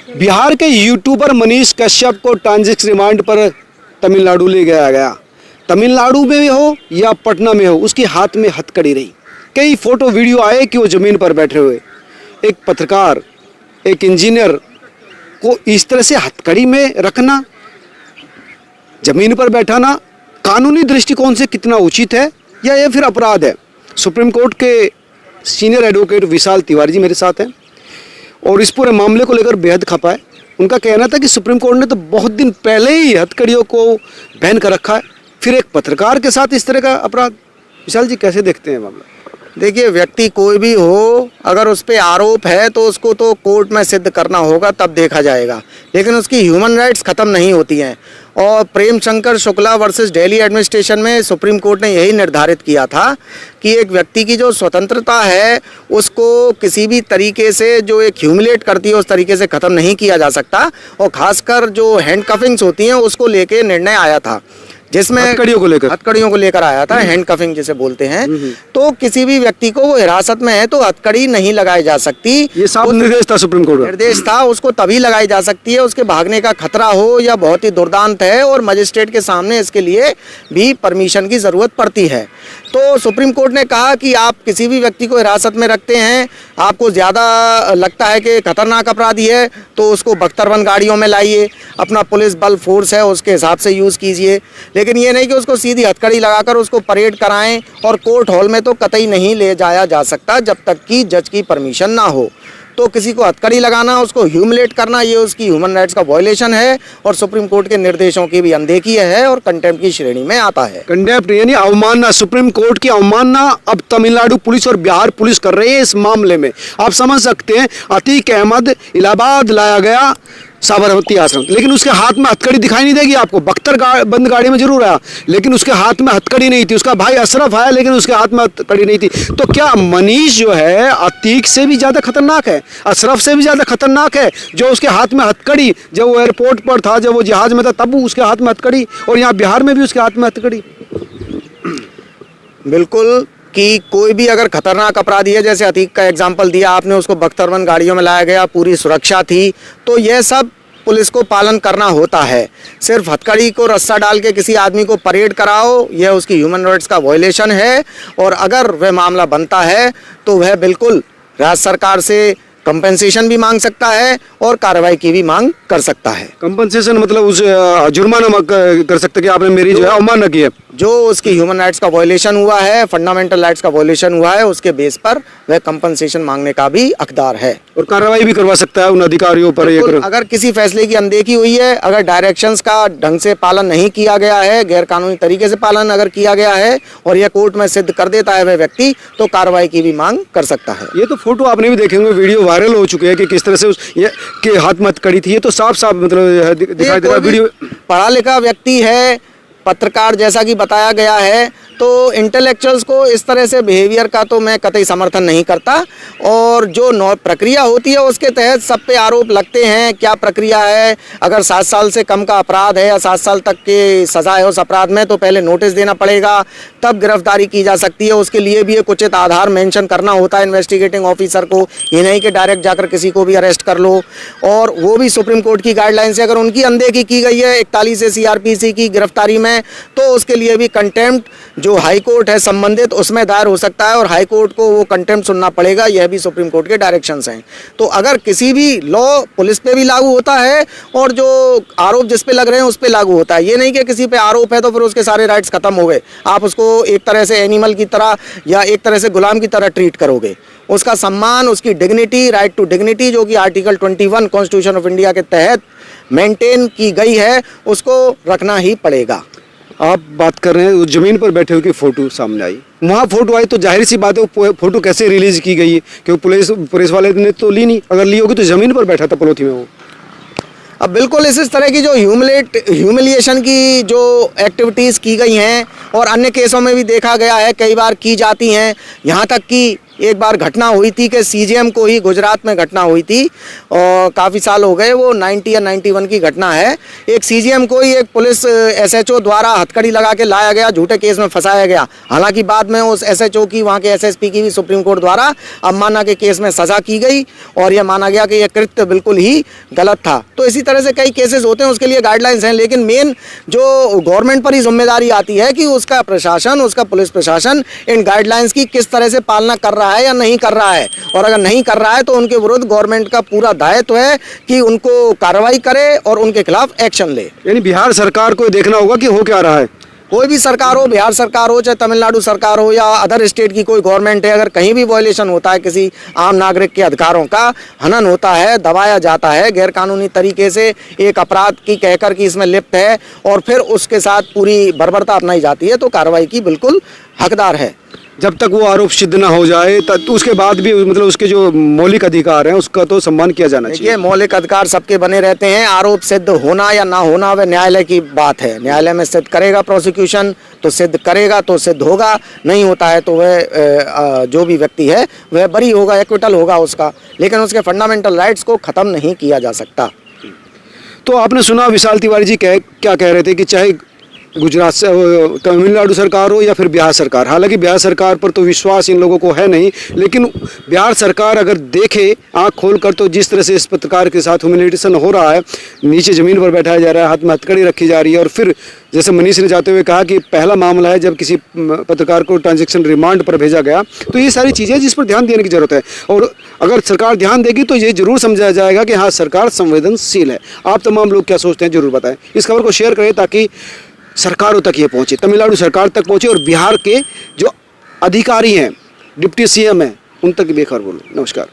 बिहार के यूट्यूबर मनीष कश्यप को transit remand पर तमिलनाडु ले गया गया। तमिलनाडु में भी हो या पटना में हो, उसके हाथ में हथकड़ी रही। कई फोटो वीडियो आए कि वो ज़मीन पर बैठे हुए। एक पत्रकार, एक इंजीनियर को इस तरह से हथकड़ी में रखना, ज़मीन पर बैठाना कानूनी दृष्टिकोण से कितना उचित है या ये फिर अपराध है? सुप्रीम कोर्ट के सीनियर एडवोकेट विशाल तिवारी जी मेरे साथ हैं और इस पूरे मामले को लेकर बेहद खपा है। उनका कहना था कि सुप्रीम कोर्ट ने तो बहुत दिन पहले ही हथकड़ियों को बैन कर रखा है, फिर एक पत्रकार के साथ इस तरह का अपराध। विशाल जी कैसे देखते हैं मामला? देखिए, व्यक्ति कोई भी हो, अगर उस पर आरोप है तो उसको तो कोर्ट में सिद्ध करना होगा, तब देखा जाएगा। लेकिन उसकी ह्यूमन राइट्स ख़त्म नहीं होती हैं। और प्रेम शंकर शुक्ला वर्सेस दिल्ली एडमिनिस्ट्रेशन में सुप्रीम कोर्ट ने यही निर्धारित किया था कि एक व्यक्ति की जो स्वतंत्रता है उसको किसी भी तरीके से जो एक ह्यूमिलेट करती है उस तरीके से ख़त्म नहीं किया जा सकता। और ख़ासकर जो हैंड कफिंग्स होती हैं उसको लेके निर्णय आया था, जिसमें हथकड़ियों को लेकर आया था, हैंड कफिंग जिसे बोलते हैं। तो किसी भी व्यक्ति को वो हिरासत में है तो हथकड़ी नहीं लगाई जा सकती। ये साफ निर्देश था सुप्रीम कोर्ट का। निर्देश था, उसको तभी लगाई जा सकती है उसके भागने का खतरा हो या बहुत ही दुर्दांत है और मजिस्ट्रेट के सामने इसके लिए भी परमिशन की जरूरत पड़ती है। तो सुप्रीम कोर्ट ने कहा कि आप किसी भी व्यक्ति को हिरासत में रखते हैं, आपको ज़्यादा लगता है कि खतरनाक अपराधी है तो उसको बख्तरबंद गाड़ियों में लाइए, अपना पुलिस बल फोर्स है उसके हिसाब से यूज़ कीजिए। लेकिन ये नहीं कि उसको सीधी हथकड़ी लगाकर उसको परेड कराएं। और कोर्ट हॉल में तो कतई नहीं ले जाया जा सकता जब तक कि जज की परमिशन ना हो। तो किसी को हथकड़ी लगाना, उसको ह्यूमिलेट करना, ये उसकी ह्यूमन राइट्स का वायलेशन है और सुप्रीम कोर्ट के निर्देशों की भी अनदेखी है और कंटेम्प्ट की श्रेणी में आता है। कंटेम्प्ट यानी अवमानना, सुप्रीम कोर्ट की अवमानना अब तमिलनाडु पुलिस और बिहार पुलिस कर रही है इस मामले में। आप समझ सकते हैं, अतीक अहमद इलाहाबाद लाया गया साबरमती आश्रम, लेकिन उसके हाथ में हथकड़ी दिखाई नहीं देगी आपको। बंद गाड़ी में जरूर आया लेकिन उसके हाथ में हथकड़ी नहीं थी। उसका भाई अशरफ आया लेकिन उसके हाथ में हथकड़ी नहीं थी। तो क्या मनीष जो है अतीक से भी ज़्यादा खतरनाक है, अशरफ से भी ज़्यादा खतरनाक है? जो उसके हाथ में हथकड़ी, जब वो एयरपोर्ट पर था, जब वो जहाज में था, तब उसके हाथ में हथकड़ी, और यहाँ बिहार में भी उसके हाथ में हथकड़ी। बिल्कुल कि कोई भी अगर खतरनाक अपराधी है, जैसे अतीक का एग्जाम्पल दिया आपने, उसको बख्तरबंद गाड़ियों में लाया गया, पूरी सुरक्षा थी, तो यह सब पुलिस को पालन करना होता है। सिर्फ हथकड़ी को रस्सा डाल के किसी आदमी को परेड कराओ, यह उसकी ह्यूमन राइट्स का वायलेशन है। और अगर वह मामला बनता है तो वह बिल्कुल राज्य सरकार से कंपनसेशन भी मांग सकता है और कार्रवाई की भी मांग कर सकता है। कंपनसेशन मतलब उस जुर्माना कर सकते कि आपने मेरी जो है अवमानना की है, जो उसकी ह्यूमन राइट्स का वायलेशन हुआ है, फंडामेंटल राइट्स का वायलेशन हुआ है, उसके बेस पर वह कंपनसेशन मांगने का भी हकदार है और कार्रवाई भी करवा सकता है उन अधिकारियों पर। अगर किसी फैसले की अनदेखी हुई है, अगर डायरेक्शंस का ढंग से पालन नहीं किया गया है, गैर कानूनी तरीके से पालन अगर किया गया है और यह कोर्ट में सिद्ध कर देता है वह व्यक्ति, तो कार्रवाई की भी मांग कर सकता है। ये तो फोटो आपने भी देखे होंगे, वीडियो वायरल हो चुके हैं कि किस तरह से के हाथ में हथकड़ी थी। ये तो साफ साफ मतलब दिखाई दे रहा है। वीडियो पढ़ा लिखा व्यक्ति है, पत्रकार जैसा कि बताया गया है, तो इंटेलेक्चुअल्स को इस तरह से बिहेवियर का तो मैं कतई समर्थन नहीं करता। और जो प्रक्रिया होती है उसके तहत सब पे आरोप लगते हैं। क्या प्रक्रिया है? अगर 7 साल से कम का अपराध है या 7 साल तक की सज़ा है उस अपराध में, तो पहले नोटिस देना पड़ेगा, तब गिरफ्तारी की जा सकती है। उसके लिए भी एक उचित आधार मेंशन करना होता है इन्वेस्टिगेटिंग ऑफिसर को, ये नहीं कि डायरेक्ट जाकर किसी को भी अरेस्ट कर लो। और वो भी सुप्रीम कोर्ट की गाइडलाइन से अगर उनकी अनदेखी की गई है 41 CRPC की गिरफ्तारी में, तो उसके लिए भी कंटेम्प्ट जो हाई कोर्ट है संबंधित उसमें दायर हो सकता है और हाई कोर्ट को वो कंटेम्प्ट सुनना पड़ेगा। यह भी सुप्रीम कोर्ट के डायरेक्शंस हैं। तो अगर किसी भी लॉ पुलिस पे भी लागू होता है और जो आरोप जिस पे लग रहे हैं उस पे लागू होता है। ये नहीं कि किसी पे आरोप है तो फिर उसके सारे राइट्स खत्म हो गए, आप उसको एक तरह से एनिमल की तरह या एक तरह से गुलाम की तरह ट्रीट करोगे। उसका सम्मान, उसकी डिग्निटी, राइट टू डिग्निटी जो कि आर्टिकल 21 कॉन्स्टिट्यूशन ऑफ इंडिया के तहत मेंटेन की गई है, उसको रखना ही पड़ेगा। आप बात कर रहे हैं जमीन पर बैठे हुए की फोटो सामने आई, वहाँ फोटो आई तो जाहिर सी बात है वो फोटो कैसे रिलीज की गई है, क्योंकि पुलिस वाले ने तो ली नहीं। अगर ली होगी तो जमीन पर बैठा था पलोथी में वो। अब बिल्कुल इस तरह की जो ह्यूमिलिएशन की जो एक्टिविटीज़ की गई हैं और अन्य केसों में भी देखा गया है, कई बार की जाती हैं। यहाँ तक कि एक बार घटना हुई थी कि सीजेएम को ही गुजरात में घटना हुई थी और काफ़ी साल हो गए, वो 90 या 91 की घटना है। एक सीजेएम को ही एक पुलिस एसएचओ द्वारा हथकड़ी लगा के लाया गया, झूठे केस में फंसाया गया। हालांकि बाद में उस एसएचओ की, वहाँ के एसएसपी की भी सुप्रीम कोर्ट द्वारा अवमानना के केस में सजा की गई और यह माना गया कि यह कृत्य बिल्कुल ही गलत था। तो इसी तरह से कई केसेस होते हैं, उसके लिए गाइडलाइंस हैं, लेकिन मेन जो गवर्नमेंट पर ही जिम्मेदारी आती है कि उसका प्रशासन, उसका पुलिस प्रशासन इन गाइडलाइंस की किस तरह से पालना कर रहा है या नहीं कर रहा है। और अगर नहीं कर रहा है तो उनके विरुद्ध गवर्नमेंट का पूरा दायित्व है कि उनको कार्रवाई करे और उनके खिलाफ एक्शन ले। यानी बिहार सरकार को देखना होगा कि हो क्या रहा है। कोई भी सरकार हो, बिहार सरकार हो चाहे तमिलनाडु सरकार हो या अदर स्टेट की कोई गवर्नमेंट है, अगर कहीं भी वायलेशन होता है, किसी आम नागरिक के अधिकारों का हनन होता है, दबाया जाता है गैरकानूनी तरीके से, एक अपराध की कहकर कि इसमें लिप्त है और फिर उसके साथ पूरी बर्बरता अपनाई जाती है, तो कार्रवाई की बिल्कुल हकदार है। जब तक वो आरोप सिद्ध ना हो जाए तब उसके बाद भी मतलब उसके जो मौलिक अधिकार हैं उसका तो सम्मान किया जाना चाहिए। देखिए, मौलिक अधिकार सबके बने रहते हैं, आरोप सिद्ध होना या ना होना वह न्यायालय की बात है। न्यायालय में सिद्ध करेगा प्रोसिक्यूशन तो सिद्ध करेगा तो सिद्ध होगा, नहीं होता है तो वह जो भी व्यक्ति है वह बरी होगा, एक्विटल होगा उसका, लेकिन उसके फंडामेंटल राइट्स को ख़त्म नहीं किया जा सकता। तो आपने सुना विशाल तिवारी जी क्या कह रहे थे कि चाहे गुजरात से तमिलनाडु सरकार हो या फिर बिहार सरकार, हालांकि बिहार सरकार पर तो विश्वास इन लोगों को है नहीं, लेकिन बिहार सरकार अगर देखे आंख खोलकर तो जिस तरह से इस पत्रकार के साथ ह्यूमिलिटेशन हो रहा है, नीचे ज़मीन पर बैठाया जा रहा है, हाथ में हथकड़ी रखी जा रही है, और फिर जैसे मनीष ने जाते हुए कहा कि पहला मामला है जब किसी पत्रकार को ट्रांजैक्शन रिमांड पर भेजा गया। तो ये सारी चीज़ें जिस पर ध्यान देने की ज़रूरत है, और अगर सरकार ध्यान देगी तो ये जरूर समझाया जाएगा कि हाँ, सरकार संवेदनशील है। आप तमाम लोग क्या सोचते हैं ज़रूर बताएं। इस खबर को शेयर करें ताकि सरकारों तक ये पहुंचे, तमिलनाडु सरकार तक पहुंचे और बिहार के जो अधिकारी हैं, डिप्टी सीएम हैं, उन तक बेखबर बोलो। नमस्कार।